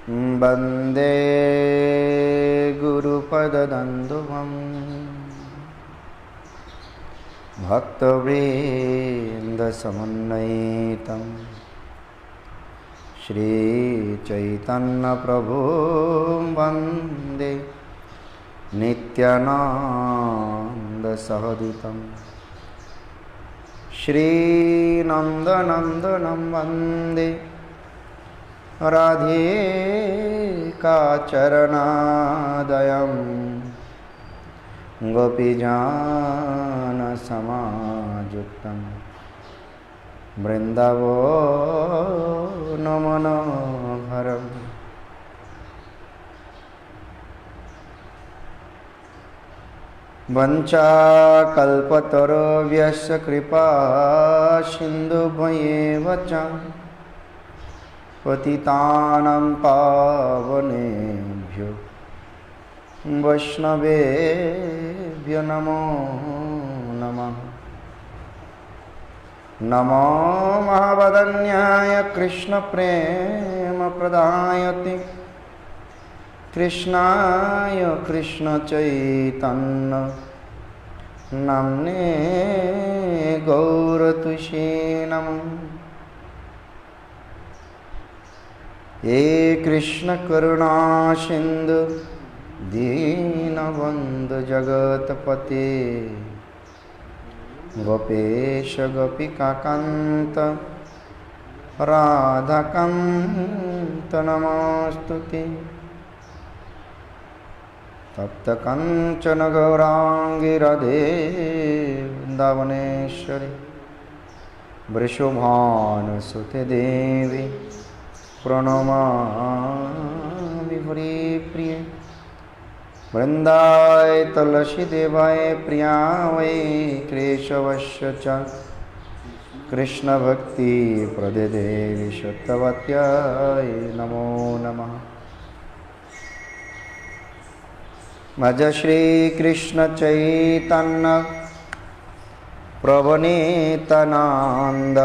वन्दे गुरुपदद्वन्द्वं भक्तवृन्दसमन्वितं श्रीचैतन्यप्रभुं वन्दे नित्यानन्दसहोदितं श्रीनन्दनन्दनं वन्दे राधिकाचरणादयं गोपीजानसमायुक्तं बृन्दावनमनोहरम् वञ्चाकल्पतरुभ्यश्च कृपा सिन्धुभ्येव च पतितानां पावनेभ्यो वैष्णवेभ्यो नमो नमः। नमो महावदन्याय कृष्णप्रेमप्रदायते कृष्णाय कृष्णचैतन्य नाम्ने गौरतुषे नमः। हे कृष्ण करुणा सिंधु दीनबंधु जगतपते गोपेश गोपिकाकांत राधाकांत नमोस्तुते। तप्त कंचन गौरांगी राधे वृंदावनेश्वरी वृषभानुसुते देवी प्रणमामि हरिप्रिये। वृन्दाय तुलसी देवाय प्रिया वै केशवस्य च कृष्ण भक्ति प्रदे देवी शुद्धवत्याय नमो नमः। भज श्री कृष्ण चैतन्य प्रभु नित्यानंद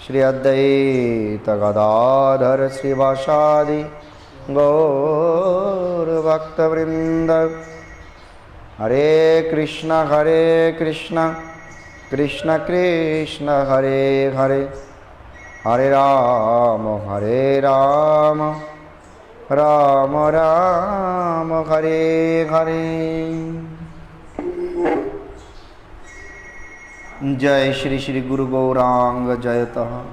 श्री अद्वैत गदाधर श्रीवासादि गौर भक्तवृंद। हरे कृष्ण कृष्ण कृष्ण हरे हरे हरे राम राम राम हरे हरे। जय श्री श्री गुरु गौरांग जयतः।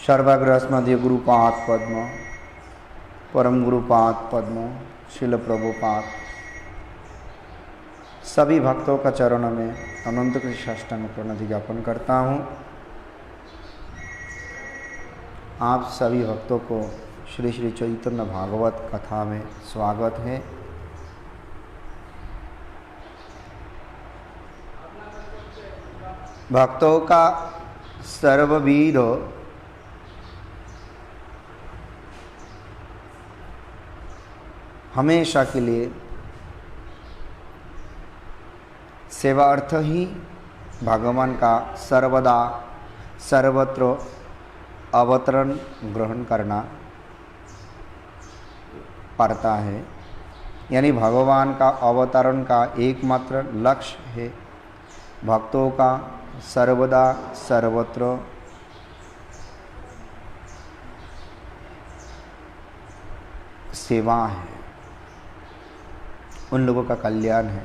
सर्वाग्रस्मदीय गुरुपाद पद्म परम गुरुपाद पद्म शिल प्रभुपाद सभी भक्तों का चरणों में अनंत कृष्ण साष्टांग प्रणति ज्ञापन करता हूँ। आप सभी भक्तों को श्री श्री चैतन्य भागवत कथा में स्वागत है। भक्तों का सर्वविध हमेशा के लिए सेवा अर्थ ही भगवान का सर्वदा सर्वत्र अवतरण ग्रहण करना पड़ता है। यानी भगवान का अवतरण का एकमात्र लक्ष्य है भक्तों का सर्वदा सर्वत्र सेवा है, उन लोगों का कल्याण है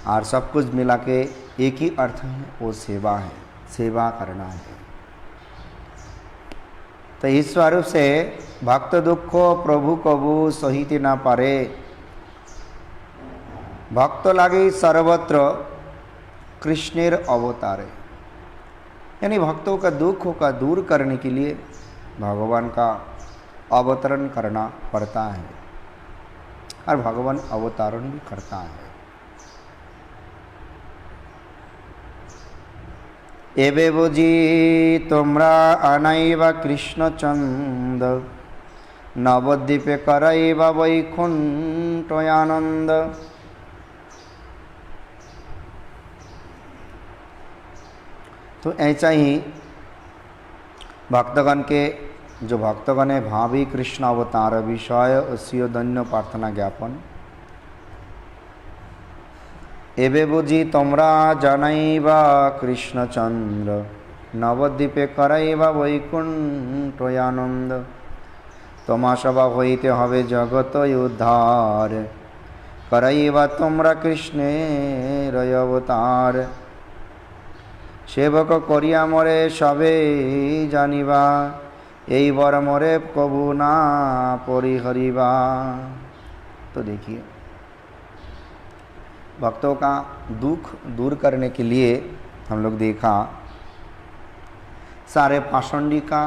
और सब कुछ मिला के एक ही अर्थ है, वो सेवा है, सेवा करना है। तो इस स्वरूप से भक्त दुख प्रभु कबू सहित ना पारे। भक्त लागे सर्वत्र कृष्णेर अवतारे। यानी भक्तों का दुख का दूर करने के लिए भगवान का अवतरण करना पड़ता है और भगवान अवतरण भी करता है। एबे बुझी तोमरा अनैव कृष्णचंद नवद्वीपे करैव वैकुंठ आनंद। तो ऐसा ही भक्तगण के जो भक्तगणे भावी कृष्ण अवतार विषय उसी धन्य प्रार्थना ज्ञापन। एबे बुझी तोमरा जानाइबा कृष्णचंद्र नवद्वीपे कराइबा वैकुंठ आनंद। तोमा सभा हईते हबे जगत उद्धार कराइबा तोमरा कृष्णेर अवतार। सेवक करिया मरे सबे जानिबा यही बर मरे कबू ना परिहरिबा। तो देखिए भक्तों का दुख दूर करने के लिए हम लोग देखा सारे पाषंडी का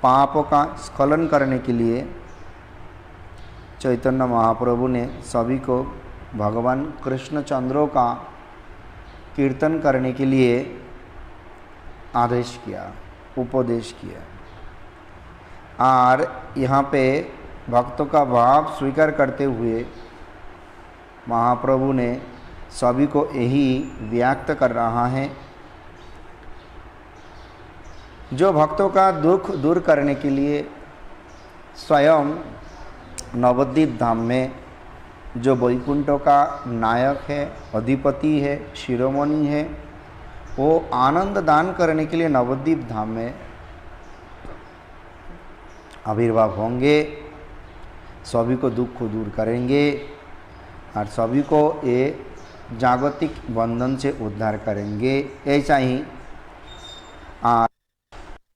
पापों का स्खलन करने के लिए चैतन्य महाप्रभु ने सभी को भगवान कृष्णचंद्रों का कीर्तन करने के लिए आदेश किया, उपदेश किया। और यहाँ पे भक्तों का भाव स्वीकार करते हुए महाप्रभु ने सभी को यही व्यक्त कर रहा है, जो भक्तों का दुख दूर करने के लिए स्वयं नवद्वीप धाम में जो वैकुंठों का नायक है, अधिपति है, शिरोमणि है, वो आनंद दान करने के लिए नवद्वीप धाम में आविर्भाव होंगे, सभी को दुख को दूर करेंगे और सभी को ये जागतिक बंधन से उद्धार करेंगे। ऐसा ही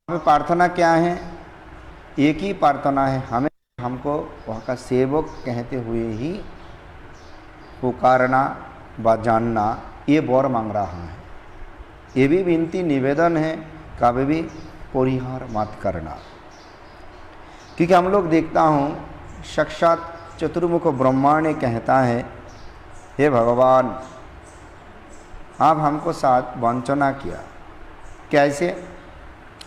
प्रार्थना क्या है? एक ही प्रार्थना है, हमें हमको वहाँ का सेवक कहते हुए ही पुकारना व जानना, ये वर मांग रहा है। ये भी विनती निवेदन है, कभी भी परिहार मत करना। क्योंकि हम लोग देखता हूँ साक्षात चतुर्मुख ब्रह्मा ने कहता है, हे भगवान आप हमको साथ वंचना किया, कैसे?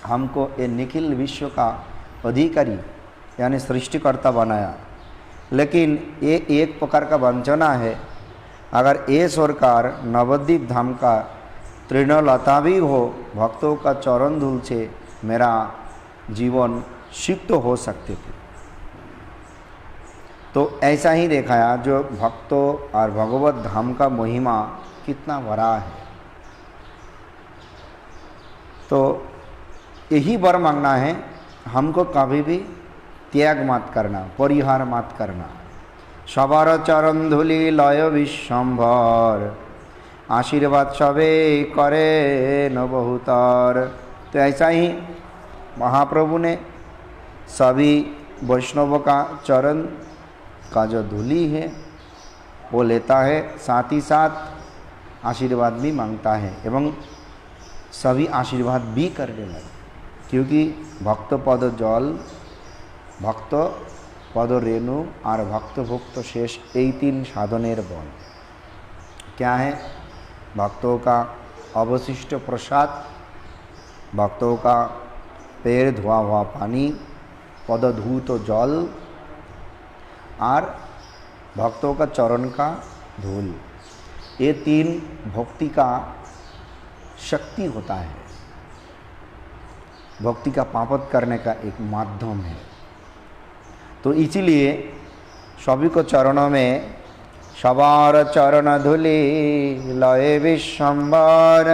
हमको ये निखिल विश्व का अधिकारी यानी सृष्टिकर्ता बनाया, लेकिन ये एक प्रकार का वंचना है। अगर ये सरकार नवद्वीप धाम का तृणलता भी हो, भक्तों का चरण धूल से मेरा जीवन सिक्त हो सकते थे। तो ऐसा ही दिखाया जो भक्तों और भगवत धाम का महिमा कितना बड़ा है। तो यही वर मांगना है, हमको कभी भी त्याग मत करना, परिहार मत करना। सबार चरण धूलि लय विश्वम्भर आशीर्वाद सबे करे न बहुतार। तो ऐसा ही महाप्रभु ने सभी वैष्णवों का चरण का जो धूलि है वो लेता है, साथ ही साथ आशीर्वाद भी मांगता है एवं सभी आशीर्वाद भी करने लगे। क्योंकि भक्त पद जल, भक्त पद रेणु और भक्त भुक्त शेष, यही तीन साधनेर बल। क्या है? भक्तों का अवशिष्ट प्रसाद, भक्तों का पैर धोआ हुआ पानी, पदधूत जल और भक्तों का चरण का धूल, ये तीन भक्ति का शक्ति होता है, भक्ति का पापत करने का एक माध्यम है। तो इसीलिए सभी को चरणों में सबार चरण धूलि लय विश्वम्भर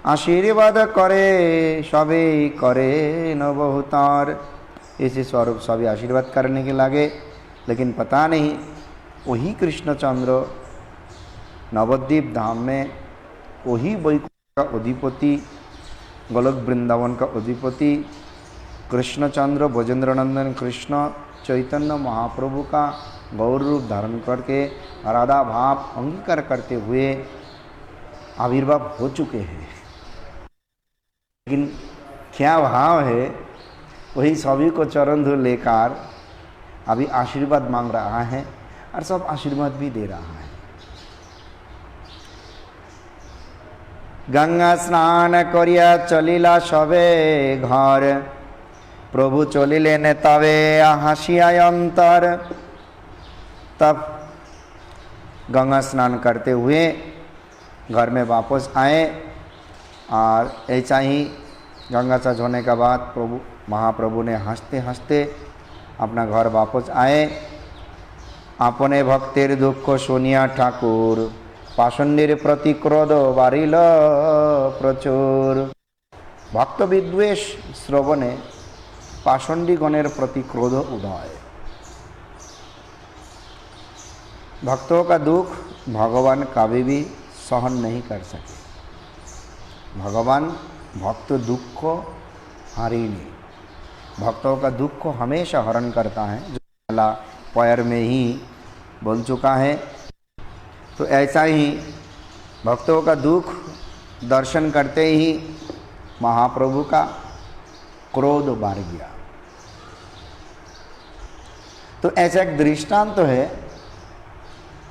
आशीर्वाद करे सभी करे न बहुतार। इसी स्वरूप सभी आशीर्वाद करने के लगे, लेकिन पता नहीं वही कृष्णचंद्र नवद्वीप धाम में, वही वैकुंठ का अधिपति, गोलोक वृंदावन का अधिपति कृष्णचंद्र ब्रजेंद्र नंदन कृष्ण चैतन्य महाप्रभु का गौर रूप धारण करके राधा भाव अंगीकार करते हुए आविर्भाव हो चुके हैं। लेकिन क्या भाव है, वही सभी को चरण धूल लेकर अभी आशीर्वाद मांग रहा है और सब आशीर्वाद भी दे रहा है। गंगा स्नान करिया चलिला सबे घर प्रभु चलिलेन तबे हासिया अंतर। तब गंगा स्नान करते हुए घर में वापस आए और ऐसा ही गंगा सच होने के बाद प्रभु महाप्रभु ने हंसते हंसते अपना घर वापस आए। अपने भक्तेर दुख सुनिया ठाकुर पाषण्डेर प्रति क्रोध बारिल प्रचुर। भक्त विद्वेष श्रवणे पाषण्डीगणेर प्रति क्रोध उदय। भक्तों का दुख भगवान कभी भी सहन नहीं कर सके। भगवान भक्त दुख को हरी नहीं, भक्तों का दुख को हमेशा हरण करता है, जो पहला पैर में ही बोल चुका है। तो ऐसा ही भक्तों का दुख दर्शन करते ही महाप्रभु का क्रोध बढ़ गया। तो ऐसा एक दृष्टांत तो है,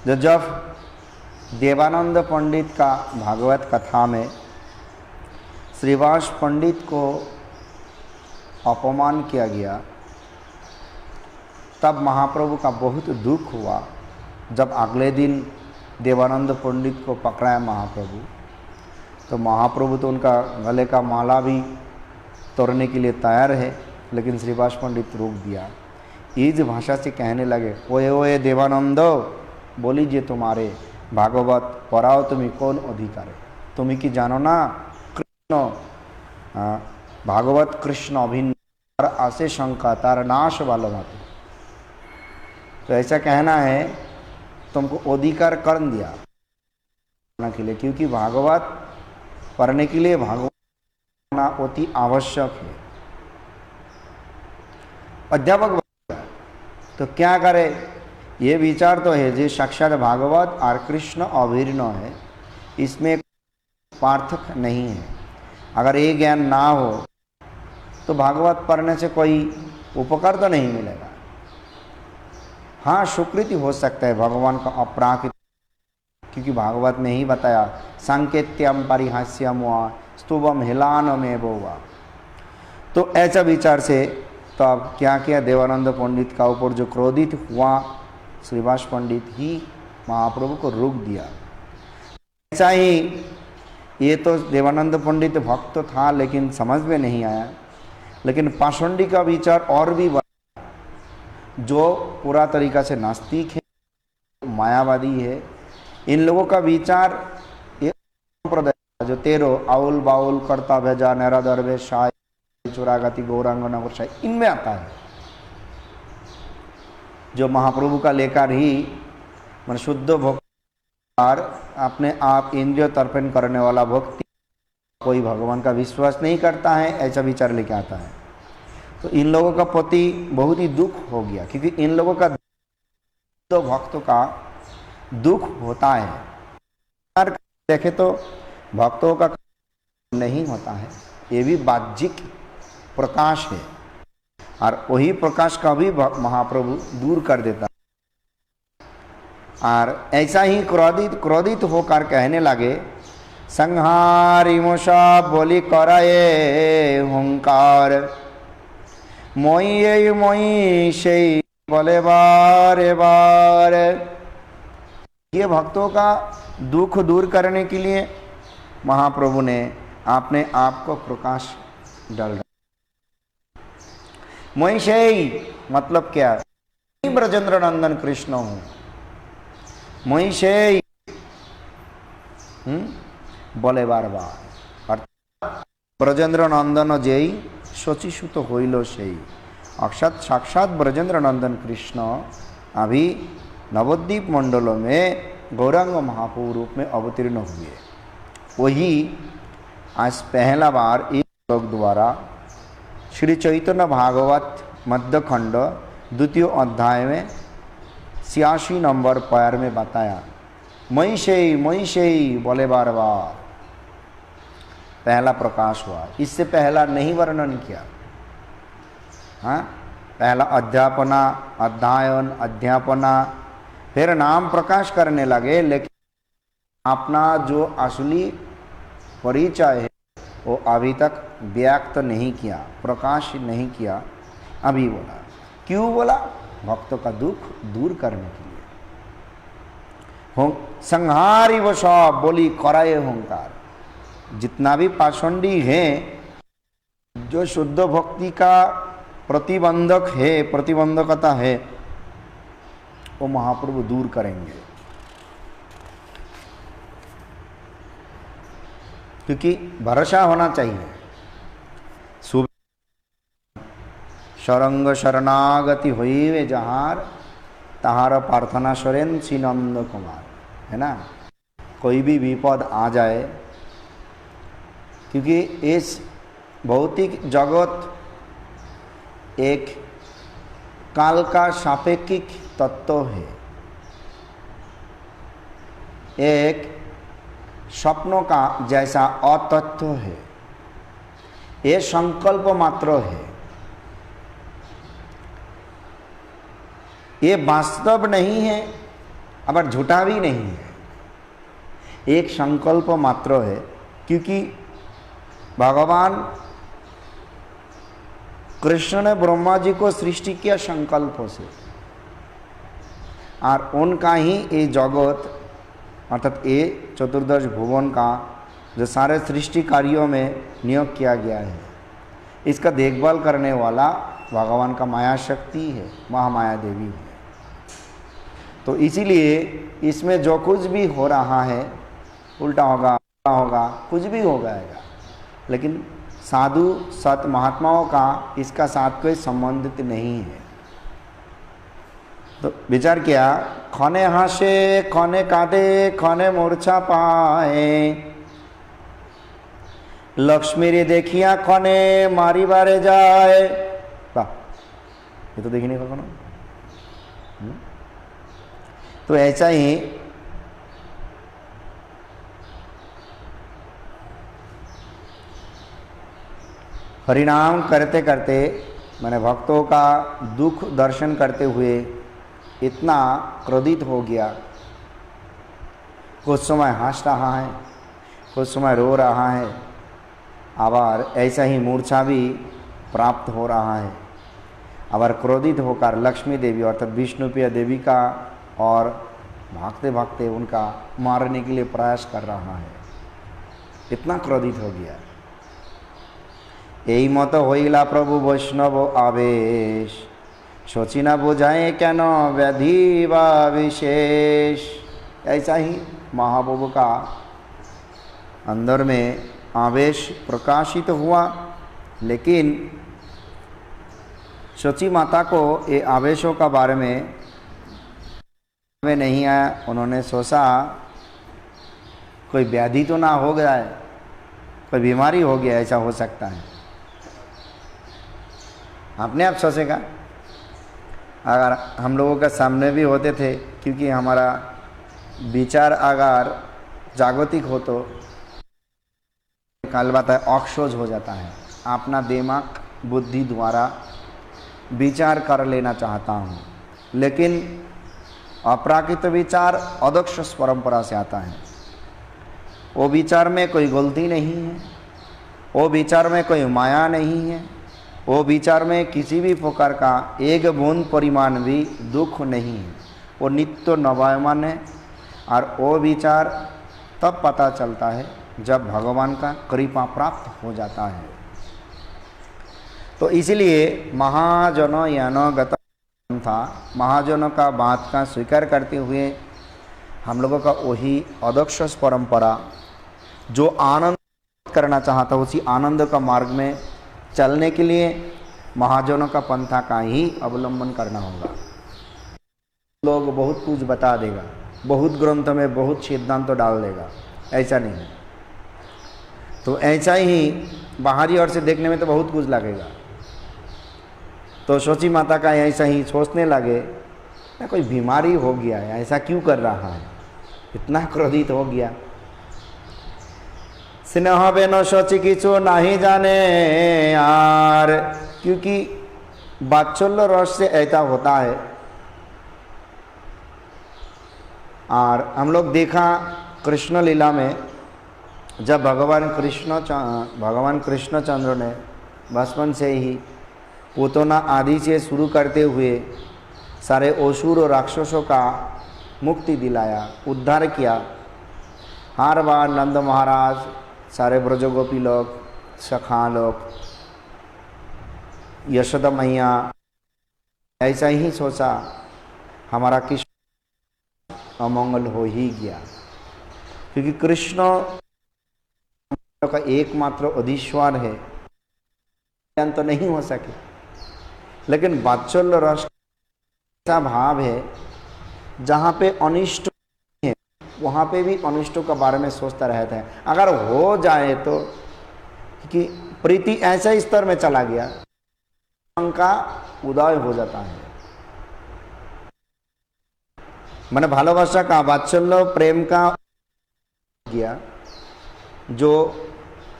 जो जब देवानंद पंडित का भागवत कथा में श्रीवास पंडित को अपमान किया गया, तब महाप्रभु का बहुत दुख हुआ। जब अगले दिन देवानंद पंडित को पकड़ाया महाप्रभु, तो महाप्रभु तो उनका गले का माला भी तोड़ने के लिए तैयार है, लेकिन श्रीवास पंडित रोक दिया। इस भाषा से कहने लगे, ओए ओए देवानंदो, बोलीजिए तुम्हारे भागवत पढ़ाओ, तुम्हें कौन अधिकार है? तुम्हें की जानो ना कृष्ण भागवत कृष्ण अभिन्न आसे शंका तार नाश वाला माते। तो ऐसा कहना है, तुमको अधिकार कर दिया के लिए, क्योंकि भागवत पढ़ने के लिए भागवत पढ़ना अति आवश्यक है। अध्यापक तो क्या करे? ये विचार तो है जो साक्षात भागवत और कृष्ण अभिन्न है, इसमें पार्थक्य नहीं है। अगर ये ज्ञान ना हो तो भागवत पढ़ने से कोई उपकार तो नहीं मिलेगा। हाँ, स्वीकृति हो सकता है भगवान का अपराकृत, क्योंकि भागवत में ही बताया सांकेत्यम परिहास्यम वा स्तुवम हिलान में बोवा। तो ऐसा विचार से तब क्या किया, देवानंद पंडित का ऊपर जो क्रोधित हुआ श्रीवास पंडित ही महाप्रभु को रोक दिया। ऐसा ही ये तो देवानंद पंडित भक्त था, लेकिन समझ में नहीं आया। लेकिन पाषंडी का विचार और भी बड़ा, जो पूरा तरीका से नास्तिक है, मायावादी है, इन लोगों का विचार ये संप्रदाय जो तेरो आउल बाउल करता भेजा नैरा दरवे शाह चुरागति गौरांग नगर, इनमें आता है। जो महाप्रभु का लेकर ही मन शुद्ध भक्ति और अपने आप इंद्रिय तर्पण करने वाला भक्ति, कोई भगवान का विश्वास नहीं करता है, ऐसा विचार लेके आता है। तो इन लोगों का प्रति बहुत ही दुख हो गया, क्योंकि इन लोगों का तो भक्तों का दुख होता है। देखे तो भक्तों का नहीं होता है, ये भी बाह्यिक प्रकाश है, और वही प्रकाश का भी महाप्रभु दूर कर देता है। और ऐसा ही क्रोधित होकर कहने लगे, संहारी मुषा बोली कराए हुंकार, मोई से बोले बारे बार। ये भक्तों का दुख दूर करने के लिए महाप्रभु ने अपने आप को प्रकाश डाल। मोईशेई मतलब क्या? ब्रजेंद्र नंदन कृष्ण हूं। मोईशेई बोले बार बार, अर्थात ब्रजेंद्र नंदन जेई शचीसुत हईल सेई। अक्षात साक्षात ब्रजेंद्र नंदन कृष्ण अभी नवद्वीप मंडलों में गौरांग महाप्रभु रूप में अवतीर्ण हुए। वही आज पहला बार इस श्लोक द्वारा श्री चैतन्य भागवत मध्य खंड द्वितीय अध्याय में 86 नंबर पैर में बताया, मई बोले बार बार पहला प्रकाश हुआ। इससे पहला नहीं वर्णन किया। हाँ, पहला अध्यापना, अध्ययन, अध्यापना, फिर नाम प्रकाश करने लगे, लेकिन अपना जो असली परिचय है वो अभी तक व्यक्त नहीं किया, प्रकाश नहीं किया। अभी बोला, क्यों बोला? भक्तों का दुख दूर करने के लिए। संहारी वशा बोली कराए हुंकार। जितना भी पाषंडी हैं जो शुद्ध भक्ति का प्रतिबंधक है, प्रतिबंधकता है, वो महाप्रभु दूर करेंगे। क्योंकि भरोसा होना चाहिए। शरंग शरणागति हुई जहार तहार प्रार्थना सुरेन श्री नंद कुमार, है ना। कोई भी विपद आ जाए, क्योंकि इस भौतिक जगत एक काल का सापेक्षिक तत्व है, एक स्वप्नों का जैसा अतत्व है, ये संकल्प मात्र है, ये वास्तव नहीं है और झूठा भी नहीं है, एक संकल्प मात्र है। क्योंकि भगवान कृष्ण ने ब्रह्मा जी को सृष्टि किया संकल्पों से, और उनका ही ये जगत अर्थात ये चतुर्दश भुवन का जो सारे सृष्टि कार्यों में नियोग किया गया है, इसका देखभाल करने वाला भगवान का माया शक्ति है, महामाया देवी है। तो इसीलिए इसमें जो कुछ भी हो रहा है, उल्टा होगा, कुछ भी हो जाएगा, लेकिन साधु सत महात्माओं का इसका साथ कोई संबंधित नहीं है। तो विचार किया, खने हासे खने काटे खने मूर्छा पाए, लक्ष्मी रे देखिया खने मारी बारे जाए। वाह, ये तो देखने का कौन। तो ऐसा ही हरिनाम करते करते मैंने भक्तों का दुख दर्शन करते हुए इतना क्रोधित हो गया, कुछ समय हंस रहा है, कुछ समय रो रहा है, और ऐसा ही मूर्छा भी प्राप्त हो रहा है। और क्रोधित होकर लक्ष्मी देवी अर्थात विष्णुप्रिया देवी का और भागते भागते उनका मारने के लिए प्रयास कर रहा है, इतना क्रोधित हो गया। यही मत होइला प्रभु वैष्णव आवेश, सोची ना बुझाए कैन व्याधि व विशेष। ऐसा ही महाप्रभु का अंदर में आवेश प्रकाशित हुआ, लेकिन सोची माता को ये आवेशों का बारे में नहीं आया। उन्होंने सोचा कोई व्याधि तो ना हो गया है, कोई बीमारी हो गया, ऐसा हो सकता है। अपने आप सोचेगा, अगर हम लोगों के सामने भी होते थे, क्योंकि हमारा विचार अगर जागतिक हो तो काल बात है अक्षोज हो जाता है। अपना दिमाग बुद्धि द्वारा विचार कर लेना चाहता हूँ, लेकिन अप्राकृत विचार अदक्ष परंपरा से आता है। वो विचार में कोई गलती नहीं है, वो विचार में कोई माया नहीं है, वो विचार में किसी भी प्रकार का एक बूंद परिमाण भी दुख नहीं है, वो नित्य नवायमान है। और वो विचार तब पता चलता है जब भगवान का कृपा प्राप्त हो जाता है। तो इसलिए महाजनो यानोगत था, महाजनों का बात का स्वीकार करते हुए हम लोगों का वही अदक्ष परंपरा जो आनंद करना चाहता, उसी आनंद का मार्ग में चलने के लिए महाजनों का पंथा का ही अवलंबन करना होगा। लोग बहुत कुछ बता देगा, बहुत ग्रंथ में बहुत सिद्धांत तो डाल देगा, ऐसा नहीं है। तो ऐसा ही बाहरी ओर से देखने में तो बहुत कुछ लगेगा। तो सोची माता का ऐसा ही सोचने लगे, ना कोई बीमारी हो गया है, ऐसा क्यों कर रहा है, इतना क्रोधित हो गया। स्नेह बेनो सोची किचु नहीं जाने यार, क्योंकि वात्सल्य रस से ऐसा होता है। और हम लोग देखा कृष्ण लीला में, जब भगवान कृष्णचंद्र ने बचपन से ही पूतना आदि से शुरू करते हुए सारे असुर और राक्षसों का मुक्ति दिलाया, उद्धार किया। हर बार नंद महाराज, सारे ब्रजगोपी लोग, सखा लोग यशोदा मैया ऐसा ही सोचा हमारा कृष्ण अमंगल हो ही गया, क्योंकि कृष्ण का एकमात्र अधिश्वर है, तो नहीं हो सके। लेकिन वात्सल्य रस ऐसा भाव है जहाँ पे अनिष्ट है वहाँ पे भी अनिष्टों के बारे में सोचता रहता है। अगर हो जाए तो कि प्रीति ऐसे स्तर में चला गया, का उदय हो जाता है। मैंने भालोबासा का वात्सल्य प्रेम का किया, जो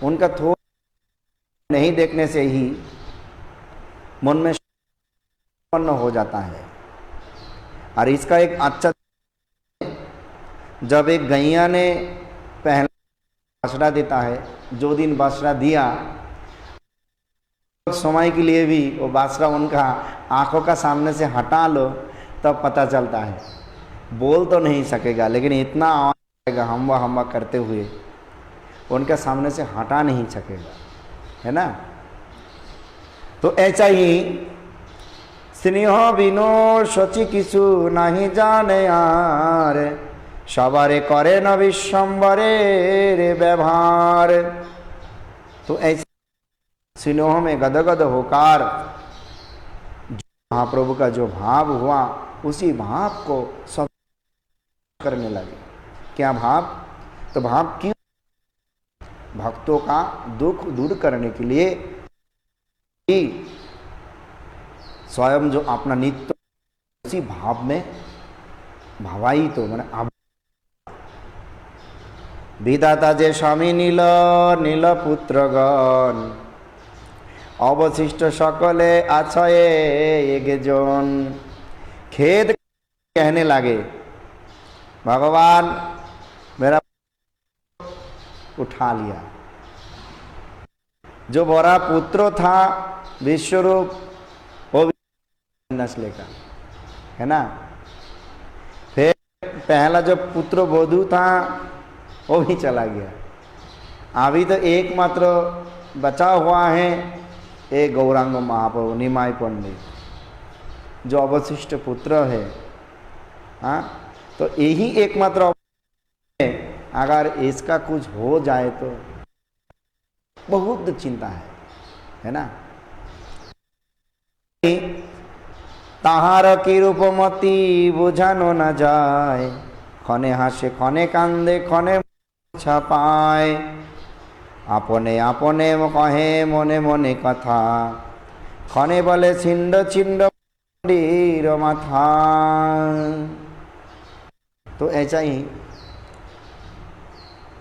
उनका थोड़ा नहीं देखने से ही मन में उत्पन्न हो जाता है। और इसका एक अच्छा, जब एक गैया ने पहला बाछड़ा देता है, जो दिन बाछड़ा दिया समय के लिए भी वो बाछड़ा उनका आंखों का सामने से हटा लो तब पता चलता है। बोल तो नहीं सकेगा लेकिन इतना आवाज आएगा हम्बा हम्बा करते हुए, उनके सामने से हटा नहीं सकेगा, है ना। तो ऐसा ही स्नेह बिनो सची किसु नहीं जाने यार, सबारे करे न विश्वम्बरे रे व्यवहार। तो ऐसे स्नेह में गदगद होकर महाप्रभु का जो भाव हुआ, उसी भाव को सब करने लगे। क्या भाव? तो भाव क्यों? भक्तों का दुख दूर करने के लिए ही स्वयं जो अपना नित्य उसी भाव में भावाई, तो मैंने आप विधाता जे स्वामी नील नील पुत्रगण, अवशिष्ट सकले आछये एगे जन। खेद कहने लगे भगवान मेरा उठा लिया, जो बड़ा पुत्र था विश्वरूप वो भी नस्ल का, है ना। फिर पहला जो पुत्र वधु था वो भी चला गया। अभी तो एकमात्र बचा हुआ है एक गौरांग महाप्रभु निमाय पंडित, जो अवशिष्ट पुत्र है। हाँ, तो यही एकमात्र है। अगर इसका कुछ हो जाए तो बहुत चिंता है ना। ताहार की रूपमती बुझानो न जाए, खने हासे खने कांदे खने छापाए, अपने अपने कहे मने मने कथा, खने बोले छिंड छिंड मंदिर माथा। तो ऐसा ही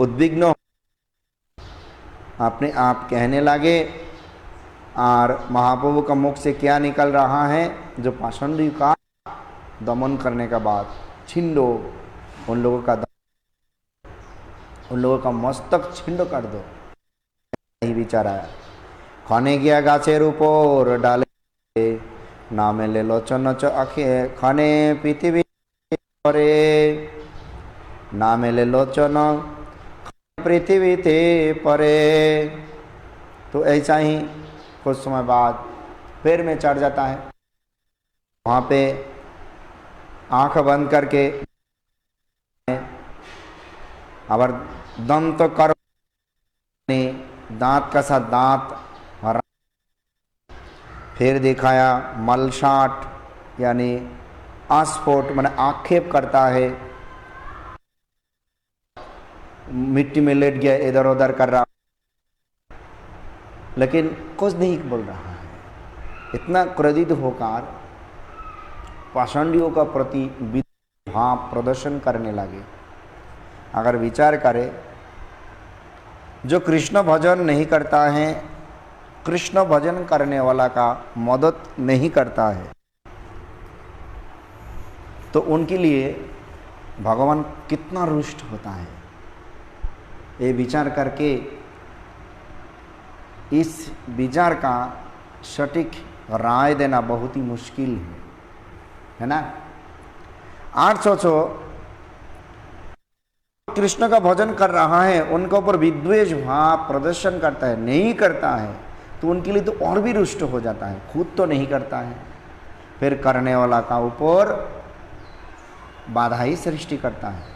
उद्विग्न अपने आप कहने लगे। और महाप्रभु का मुख से क्या निकल रहा है? जो पाषंडी का दमन करने का बाद छिंडो, उन लोगों का मस्तक छिंड कर दो, यही विचार आया। खने गया गाछेर ऊपर डाले, ना मेले लोचन आखे, खने पृथ्वी परे, ना मेले लोचन पृथ्वी थे परे। तो ऐसा ही कुछ समय बाद पैर में चढ़ जाता है। वहाँ पे आंख बंद करके और दंत कर दांत का साथ दांत हरा, फिर दिखाया मलसाट यानी आस्फोट माने आक्षेप करता है, मिट्टी में लेट गया इधर उधर कर रहा, लेकिन कुछ नहीं बोल रहा है। इतना क्रोधित होकर पाषंडियों का प्रति भाव प्रदर्शन करने लगे। अगर विचार करें, जो कृष्ण भजन नहीं करता है, कृष्ण भजन करने वाला का मदद नहीं करता है, तो उनके लिए भगवान कितना रुष्ट होता है। ये विचार करके इस विचार का सटीक राय देना बहुत ही मुश्किल है ना। 800 कृष्ण का भजन कर रहा है, उनके ऊपर विद्वेष भाव प्रदर्शन करता है, नहीं करता है, तो उनके लिए तो और भी रुष्ट हो जाता है, खुद तो नहीं करता है, फिर करने वाला का ऊपर बाधा ही सृष्टि करता है।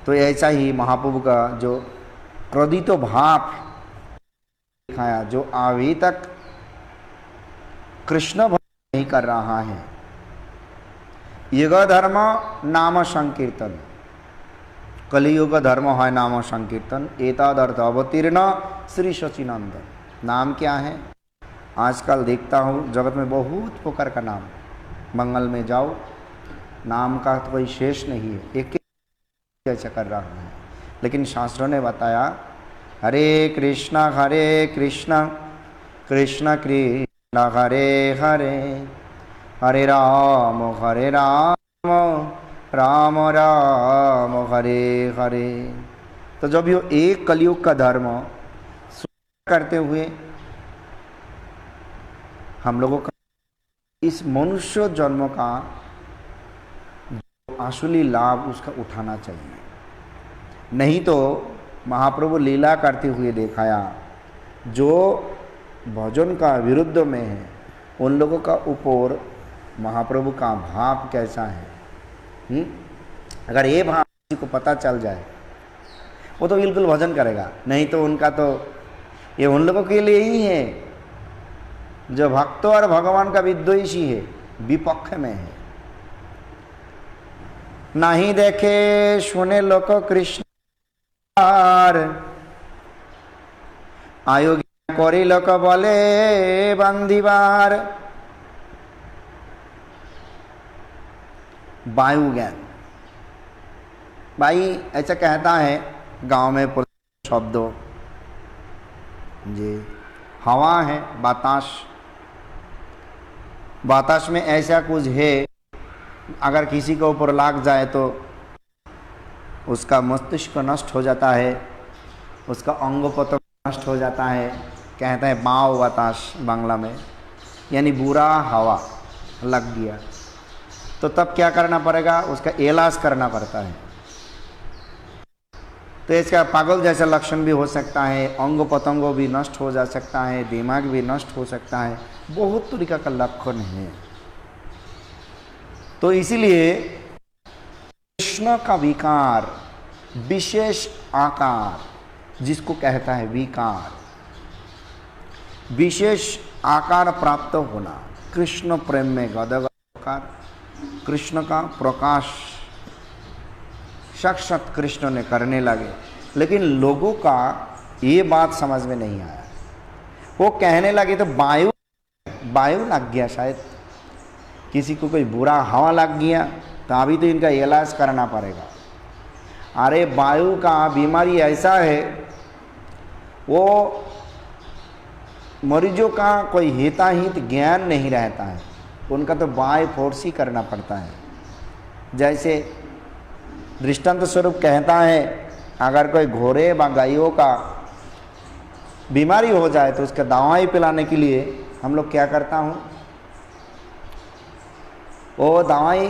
तो ऐसा ही महाप्रभु का जो क्रोधित भाव दिखाया, जो अभी तक कृष्ण भक्ति नहीं कर रहा है, युग धर्म नाम संकीर्तन, कलियुग धर्म है नाम संकीर्तन, एतदर्थ अवतीर्ण श्री सचिनंदन। नाम क्या है? आजकल देखता हूँ जगत में बहुत प्रकार का नाम, मंगल में जाओ नाम का तो कोई शेष नहीं है, एक ऐसा कर रहा है। लेकिन शास्त्रों ने बताया हरे कृष्ण कृष्ण कृष्ण हरे हरे, हरे राम राम राम हरे हरे। तो जब ये एक कलयुग का धर्म करते हुए हम लोगों का इस मनुष्य जन्म का असली लाभ उसका उठाना चाहिए। नहीं तो महाप्रभु लीला करते हुए दिखाया, जो भजन का विरुद्ध में है उन लोगों का ऊपर महाप्रभु का भाव कैसा है। अगर ये भाव किसी को पता चल जाए वो तो बिल्कुल भजन करेगा, नहीं तो उनका तो ये उन लोगों के लिए ही है जो भक्तों और भगवान का विद्वेषी है, विपक्ष में है। नहीं देखे सुने लोक कृष्ण आयु करी लोक बोले बंदीवार। वायु ज्ञान, भाई ऐसा कहता है गांव में शब्दों जी, हवा है बताश, बताश में ऐसा कुछ है अगर किसी के ऊपर लाग जाए तो उसका मस्तिष्क नष्ट हो जाता है, उसका अंग पतंग नष्ट हो जाता है। कहते हैं माओ बताश बांग्ला में, यानी बुरा हवा लग गया तो तब क्या करना पड़ेगा, उसका इलाज करना पड़ता है। तो इसका पागल जैसा लक्षण भी हो सकता है, अंग पतंगों भी नष्ट हो जा सकता है, दिमाग भी नष्ट हो सकता है, बहुत तरीका का लक्षण है। तो इसीलिए कृष्ण का विकार, विशेष आकार जिसको कहता है विकार, विशेष आकार प्राप्त होना, कृष्ण प्रेम में गदगद होकर कृष्ण का प्रकाश साक्षात कृष्ण ने करने लगे। लेकिन लोगों का ये बात समझ में नहीं आया, वो कहने लगे तो वायु लग गया, शायद किसी को कोई बुरा हवा लग गया तो अभी तो इनका इलाज करना पड़ेगा। अरे वायु का बीमारी ऐसा है, वो मरीजों का कोई हिताहित ज्ञान नहीं रहता है, उनका तो बाय फोर्स ही करना पड़ता है। जैसे दृष्टांत स्वरूप कहता है, अगर कोई घोड़े व गायों का बीमारी हो जाए तो उसका दवाई पिलाने के लिए हम लोग क्या करता हूँ, वो दवाई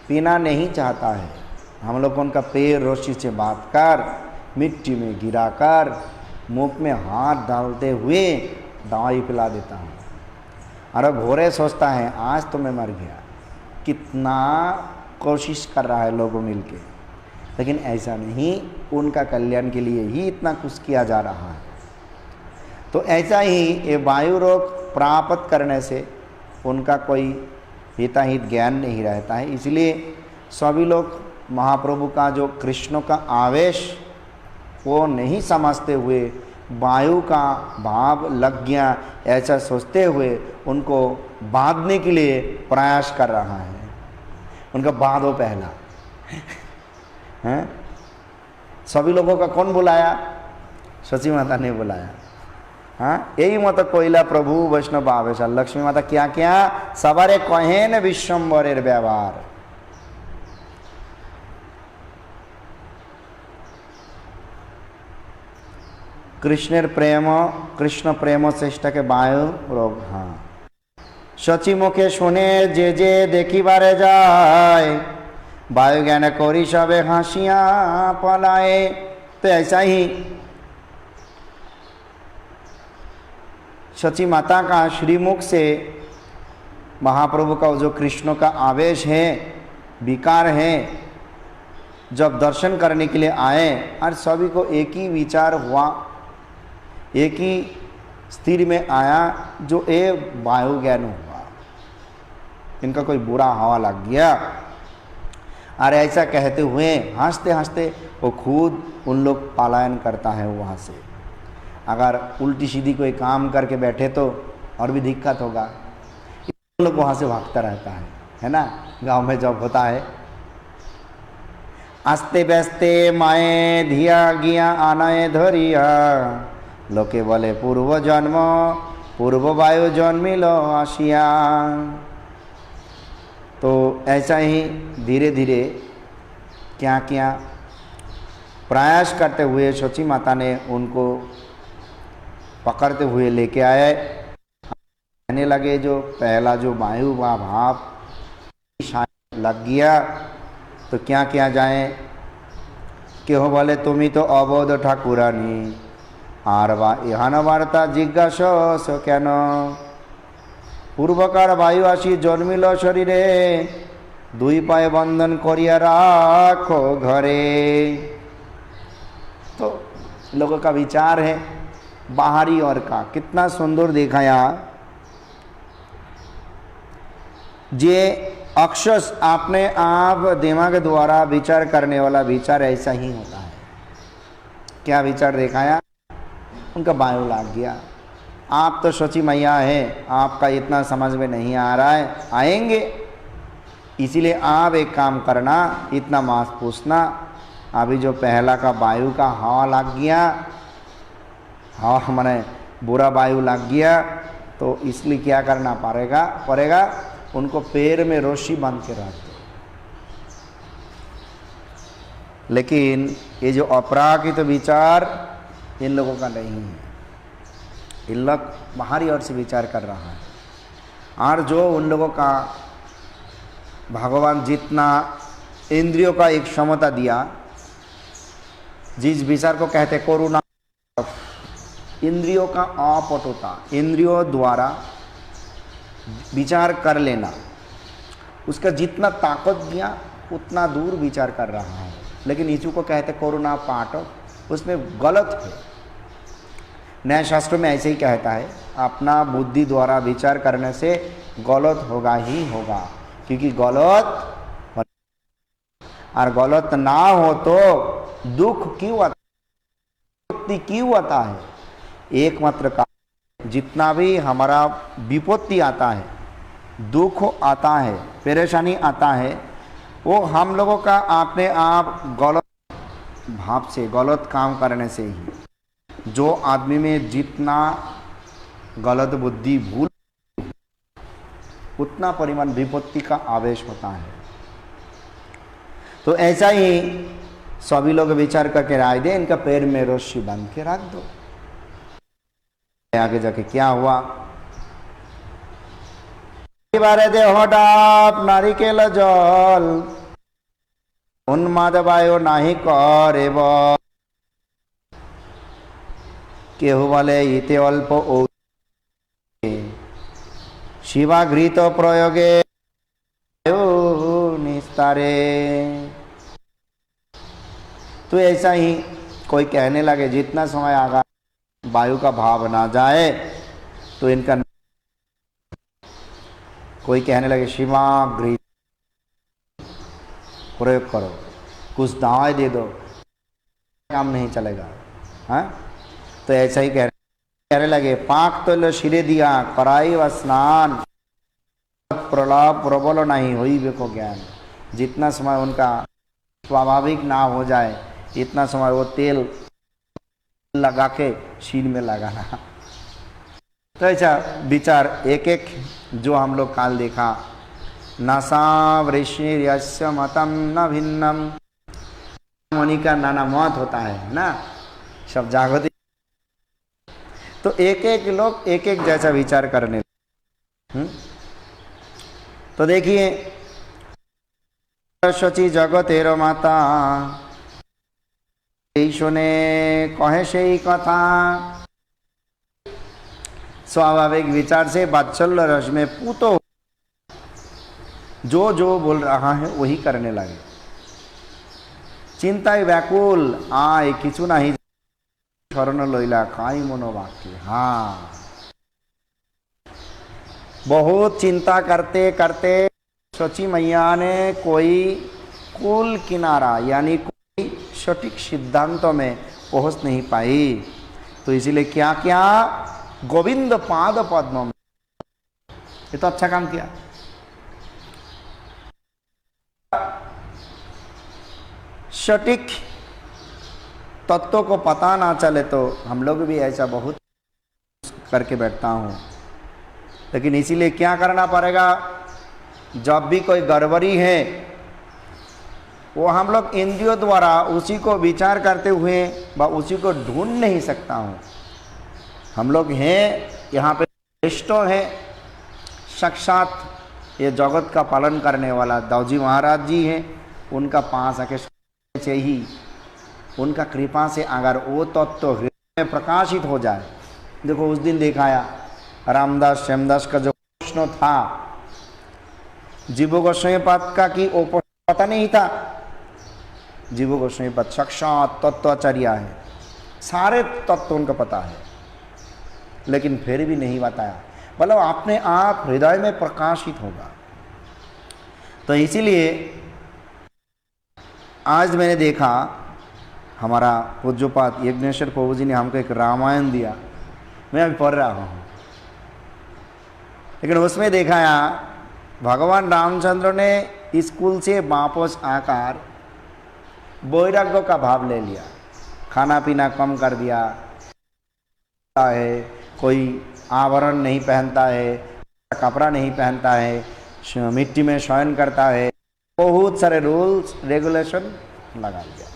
पीना नहीं चाहता है, हम लोग उनका पैर रस्सी से बांध कर मिट्टी में गिराकर मुख में हाथ डालते हुए दवाई पिला देता हूँ। अरे घोड़े सोचता है आज तो मैं मर गया, कितना कोशिश कर रहा है लोगों मिलके, लेकिन ऐसा नहीं, उनका कल्याण के लिए ही इतना कुछ किया जा रहा है। तो ऐसा ही ये वायु रोग प्राप्त करने से उनका कोई हिताहित ज्ञान नहीं रहता है। इसलिए सभी लोग महाप्रभु का जो कृष्ण का आवेश वो नहीं समझते हुए वायु का भाव लग गया ऐसा सोचते हुए उनको बांधने के लिए प्रयास कर रहा है। उनका बांधो पहला हैं? सभी लोगों का कौन बुलाया? सची माता ने बुलाया। हाँ, यही मत कोयला प्रभु वैष्णव आवेश। लक्ष्मी माता क्या क्या सवारे कहेन विश्वम्बरेर व्यवहार। कृष्णेर प्रेम, कृष्ण प्रेम चेष्टा के वायु रोग। हाँ, सची मुखे शुने जे जे देखिबारे जाए, वायु ज्ञान करी सबे हासिया पलाए। तो ऐसा ही सची माता का श्रीमुख से महाप्रभु का जो कृष्ण का आवेश है, विकार है, जब दर्शन करने के लिए आए और सभी को एक ही विचार हुआ, एक ही स्थिर में आया, जो ए वायु ज्ञान हुआ। इनका कोई बुरा हवा लग गया और ऐसा कहते हुए हंसते हंसते वो खुद उन लोग पलायन करता है वहाँ से। अगर उल्टी सीधी कोई काम करके बैठे तो और भी दिक्कत होगा, उन लोग वहाँ से भागता रहता है ना। गांव में जब होता है, आस्ते व्यस्ते माए धिया गिया आनाए धरिया, लोके बोले पूर्व जन्म पूर्व वायु जन्मिल आसिया। तो ऐसा ही धीरे धीरे क्या क्या प्रयास करते हुए सची माता ने उनको पकड़ते हुए लेके आए। कहने लगे जो पहला जो वायु व भाव लग गया तो क्या क्या जाए कि हो बोले तुम ही तो अबोध ठाकुरानी आर इहान वार्ता जिज्ञासा केन पूर्वकार वायु आसी जन्मिल शरीरे दुई पाए बंधन करिया राखो घरे। तो लोगों का विचार है बाहरी और का, कितना सुंदर देखा यहाँ। जे अक्षर आपने आप दिमाग द्वारा विचार करने वाला विचार ऐसा ही होता है। क्या विचार दिखाया? उनका वायु लग गया। आप तो सची मैया है, आपका इतना समझ में नहीं आ रहा है, आएंगे, इसीलिए आप एक काम करना, इतना मांस पूछना। अभी जो पहला का वायु का हवा लग गया, हवा माने बुरा वायु लग गया, तो इसलिए क्या करना पड़ेगा उनको पैर में रस्सी बांध के रख दो। लेकिन ये जो अपराकृत विचार इन लोगों का नहीं है, इन लोग बाहरी ओर से विचार कर रहा है। और जो उन लोगों का भगवान जितना इंद्रियों का एक क्षमता दिया, जिस विचार को कहते करुणा, इंद्रियों का अपटुता, इंद्रियों द्वारा विचार कर लेना, उसका जितना ताकत दिया उतना दूर विचार कर रहा है। लेकिन इसको को कहते करुणा पाठ, उसमें गलत है। न्याय शास्त्र में ऐसे ही कहता है, अपना बुद्धि द्वारा विचार करने से गलत होगा ही होगा, क्योंकि गलत और गलत ना हो तो दुख क्यों आता है? एकमात्र का जितना भी हमारा विपत्ति आता है, दुख आता है, परेशानी आता है, वो हम लोगों का अपने आप गलत भाव से, गलत काम करने से ही। जो आदमी में जितना गलत बुद्धि भूल, उतना परिमाण विपत्ति का आवेश होता है। तो ऐसा ही सभी लोग विचार करके राय दे, इनका पैर में रस्सी बांध के रख दो। आगे जाके क्या हुआ? बारे देह डाप नारिकेल जल उन्माद वायु नाही करे केहू बोले इते अल्प शिवाघृत प्रयोगे निस्तारे। तो ऐसा ही कोई कहने लगे जितना समय आगा वायु का भाव ना जाए तो इनका, कोई कहने लगे शिवाघृत प्रयोग करो, कुछ दवाई दे दो, काम नहीं चलेगा। हाँ, तो ऐसा ही कहने लगे पाक तो लो सिरे दिया कराई व स्नान प्रलाप प्रबल नहीं हुई बेको ज्ञान। जितना समय उनका स्वाभाविक ना हो जाए इतना समय वो तेल लगा के शीर में लगाना। तो ऐसा विचार एक एक जो हम लोग काल देखा, नशा वृष्णि मतम न भिन्नम, मुनि का नाना मत होता है ना, सब जागृति। तो एक एक लोग एक एक जैसा विचार करने। तो देखिए सरस्वती जगतेर माता सुने कहे से कथा स्वाभाविक विचार से वात्सल्य रस में पूतो जो जो बोल रहा है वही करने लगे। चिंताय व्याकुल आय किचु नहीं शरण लैला काई मनोवाक्य। हाँ, बहुत चिंता करते करते शची मैया ने कोई कुल किनारा यानी कोई सटीक सिद्धांतों में पहुंच नहीं पाई। तो इसीलिए क्या क्या गोविंद पाद पद्म में, ये तो अच्छा काम किया। सटीक तत्व को पता ना चले तो हम लोग भी ऐसा बहुत करके बैठता हूँ। लेकिन इसीलिए क्या करना पड़ेगा, जब भी कोई गड़बड़ी है वो हम लोग इंद्रियों द्वारा उसी को विचार करते हुए व उसी को ढूंढ नहीं सकता हूँ। हम लोग हैं यहाँ पे श्रेष्ठ है, साक्षात ये जगत का पालन करने वाला दाऊजी महाराज जी हैं। उनका पास आके चाहिए, उनका कृपा से अगर वो तत्व हृदय में प्रकाशित हो जाए। देखो उस दिन दिखाया रामदास श्यामदास का जो प्रश्न था, जीव गोस्वामी पद का कि वो पता नहीं था। जीव गोस्वामी पद साक्षात तत्वाचार्य है, सारे तत्व उनका पता है, लेकिन फिर भी नहीं बताया। मतलब अपने आप हृदय में प्रकाशित होगा। तो इसीलिए आज मैंने देखा हमारा पूज्यपाद यज्ञेश्वर प्रभु जी ने हमको एक रामायण दिया, मैं अभी पढ़ रहा हूँ। लेकिन उसमें दिखाया भगवान रामचंद्र ने स्कूल से वापस आकर वैराग्य का भाव ले लिया, खाना पीना कम कर दिया है, कोई आभरण नहीं पहनता है, कपड़ा नहीं पहनता है, मिट्टी में शयन करता है, बहुत सारे रूल्स रेगुलेशन लगा दिया।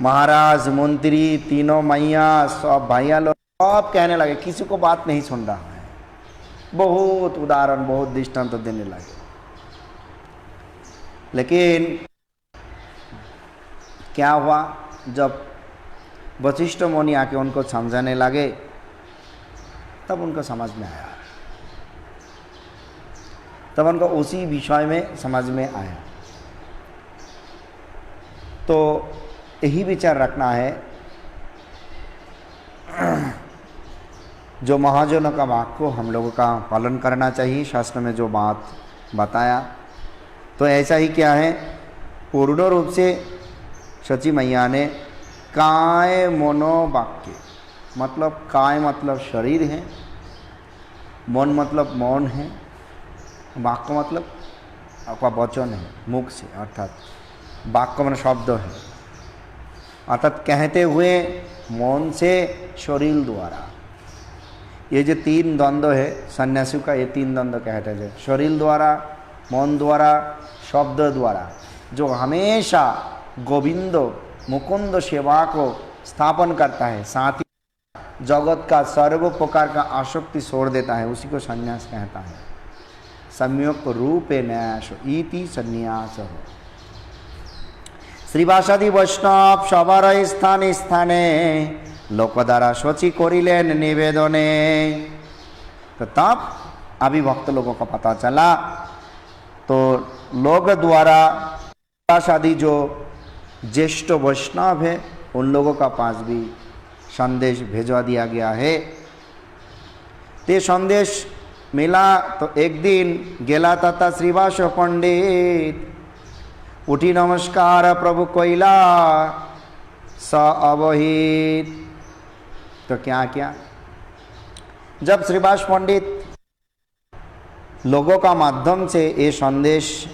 महाराज मंत्री तीनों मैया सब भैया लोग सब कहने लगे, किसी को बात नहीं सुन रहा है। बहुत उदाहरण बहुत दृष्टांत तो देने लगे। लेकिन क्या हुआ, जब वशिष्ठ मुनि आके उनको समझाने लगे तब उनको समझ में आया, तब उनको उसी विषय में समझ में आया। तो यही विचार रखना है, जो महाजनों का वाक्य को हम लोगों का पालन करना चाहिए। शास्त्र में जो बात बताया तो ऐसा ही क्या है, पूर्ण रूप से सची मैया ने काय मनो वाक्य, मतलब काय मतलब शरीर है, मन मतलब मौन है, वाक्य मतलब आपका वचन है मुख से, अर्थात वाक्य मन शब्द है, अर्थात कहते हुए मौन से शरीर द्वारा। ये जो तीन द्वंद्व है सन्यासी का, ये तीन द्वंद्व कहते हैं, शरीर द्वारा, मौन द्वारा, शब्द द्वारा, जो हमेशा गोविंद मुकुंद सेवा को स्थापन करता है, साथ ही जगत का सर्व प्रकार का आसक्ति छोड़ देता है, उसी को संन्यास कहता है। सम्यक रूपे न्यास इति संन्यास हो। श्रीवासादि वैष्णव सवार स्थाने स्थाने लोक द्वारा शची करिलेन निवेदने। तो तब अभी भक्त लोगों का पता चला, तो लोग द्वारा श्रीवासादि जो ज्येष्ठ वैष्णव है उन लोगों का पास भी संदेश भेजवा दिया गया है। ते संदेश मिला तो एक दिन गेला तथा श्रीवास पंडित उठी नमस्कार प्रभु कोइला स अवहित। तो क्या क्या, जब श्रीवास पंडित लोगों का माध्यम से ये संदेश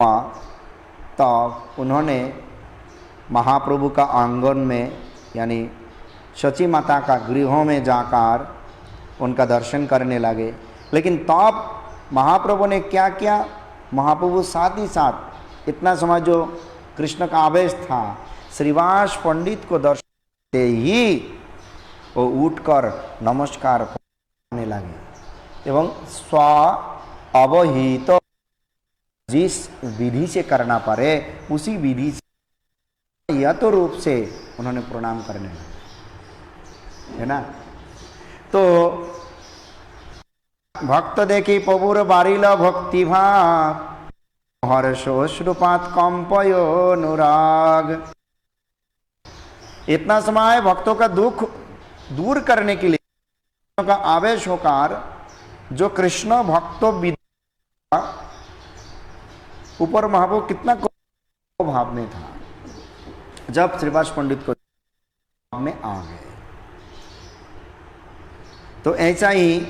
हुआ तब उन्होंने महाप्रभु का आंगन में यानी सची माता का गृहों में जाकर उनका दर्शन करने लगे। लेकिन तब महाप्रभु ने क्या किया, महाप्रभु साथ ही साथ इतना समझो कृष्ण का आवेश था, श्रीवास पंडित को दर्शन से ही वो उठकर नमस्कार करने लगे एवं स्व अवहित जिस विधि से करना पड़े उसी विधि से यत रूप से उन्होंने प्रणाम करने लगे, है ना। तो भक्त देखी प्रभुर बारिल भक्ति भाव, हर्षोश्रुपात कंपयो अनुराग। इतना समय भक्तों का दुख दूर करने के लिए का आवेश होकर जो कृष्ण भक्तों विद्या ऊपर महाप्रभु कितना भाव में था, जब श्रीवास पंडित को में आ गए तो ऐसा ही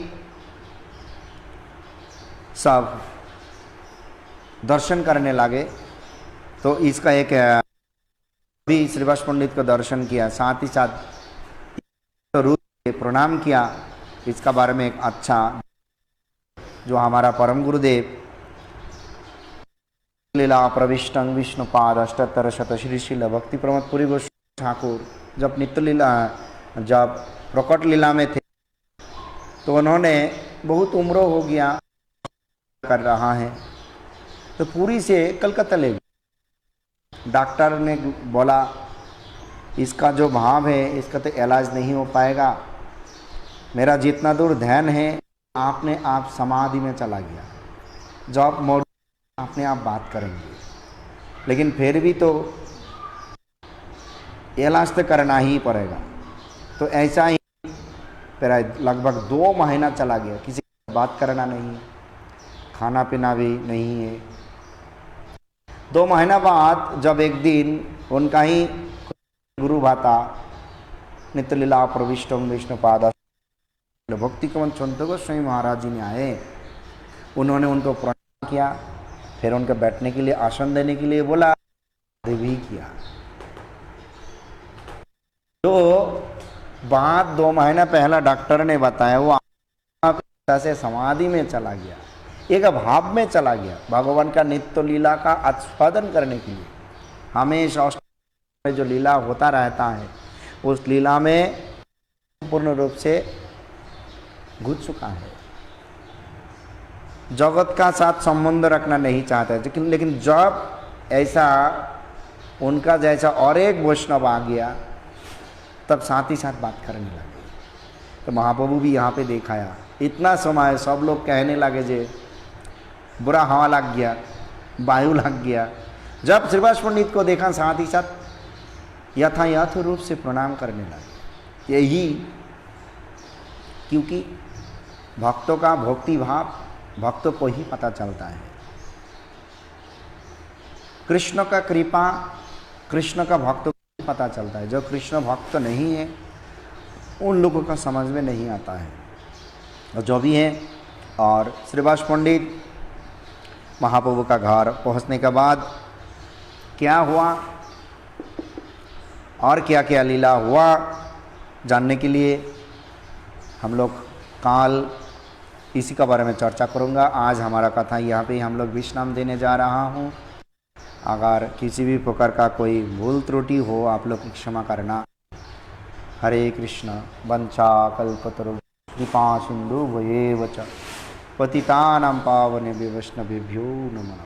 सब दर्शन करने लगे। तो इसका एक भी श्रीवास पंडित को दर्शन किया, साथ ही साथ तो रूप से प्रणाम किया। इसका बारे में एक अच्छा जो हमारा परम गुरुदेव लीला प्रविष्टं विष्णुपाद अष्टोत्तर शत श्री श्रील भक्ति प्रमोद पुरी गोस्वामी ठाकुर जब नित्य लीला जब प्रकट लीला में थे तो उन्होंने बहुत उम्र हो गया कर रहा है, तो पूरी से कलकत्ता ले गए। डॉक्टर ने बोला इसका जो भाव है इसका तो इलाज नहीं हो पाएगा, मेरा जितना दूर ध्यान है आपने आप समाधि में चला गया, जब मोड़ अपने आप बात करेंगे, लेकिन फिर भी तो इलाज तो करना ही पड़ेगा। तो ऐसा ही फिर लगभग 2 महीना चला गया, किसी से बात करना नहीं, खाना पीना भी नहीं है। 2 महीना बाद जब एक दिन उनका ही गुरु भाता नित्य लीला प्रविष्टम विष्णुपाद भक्ति कमल चंद गोस्वामी महाराज जी ने आए, उन्होंने उनको प्रणाम किया, फिर उनके बैठने के लिए आसन देने के लिए बोला, भी किया। तो बात 2 महीना पहला डॉक्टर ने बताया वो से समाधि में चला गया, एक भाव में चला गया, भगवान का नित्य लीला का आस्वादन करने के लिए। हमेशा में जो लीला होता रहता है उस लीला में पूर्ण रूप से घुस चुका है, जगत का साथ संबंध रखना नहीं चाहता है। लेकिन जब ऐसा उनका जैसा और एक वैष्णव आ गया तब साथ ही साथ बात करने लगे। तो महाप्रभु भी यहाँ पे देखाया, इतना समय सब लोग कहने लगे जे बुरा हवा लग गया, वायु लग गया। जब श्रीवास पंडित को देखा साथ ही साथ यथायथ रूप से प्रणाम करने लगे। यही क्योंकि भक्तों का भक्ति भाव भक्तों को ही पता चलता है। कृष्ण का कृपा कृष्ण का भक्तों को पता चलता है, जो कृष्ण भक्त नहीं है उन लोगों का समझ में नहीं आता है। और जो भी है, और श्रीवास पंडित महाप्रभु का घर पहुंचने के बाद क्या हुआ और क्या क्या लीला हुआ जानने के लिए हम लोग काल इसी के बारे में चर्चा करूंगा। आज हमारा कथा यहाँ पे हम लोग विश्राम देने जा रहा हूँ। अगर किसी भी प्रकार का कोई भूल त्रुटि हो आप लोग क्षमा करना। हरे कृष्ण। वंशा कल्पतरु कृपा सिंधु भयेव च पतितानां पावनेभ्यो वैष्णवेभ्यो नमः।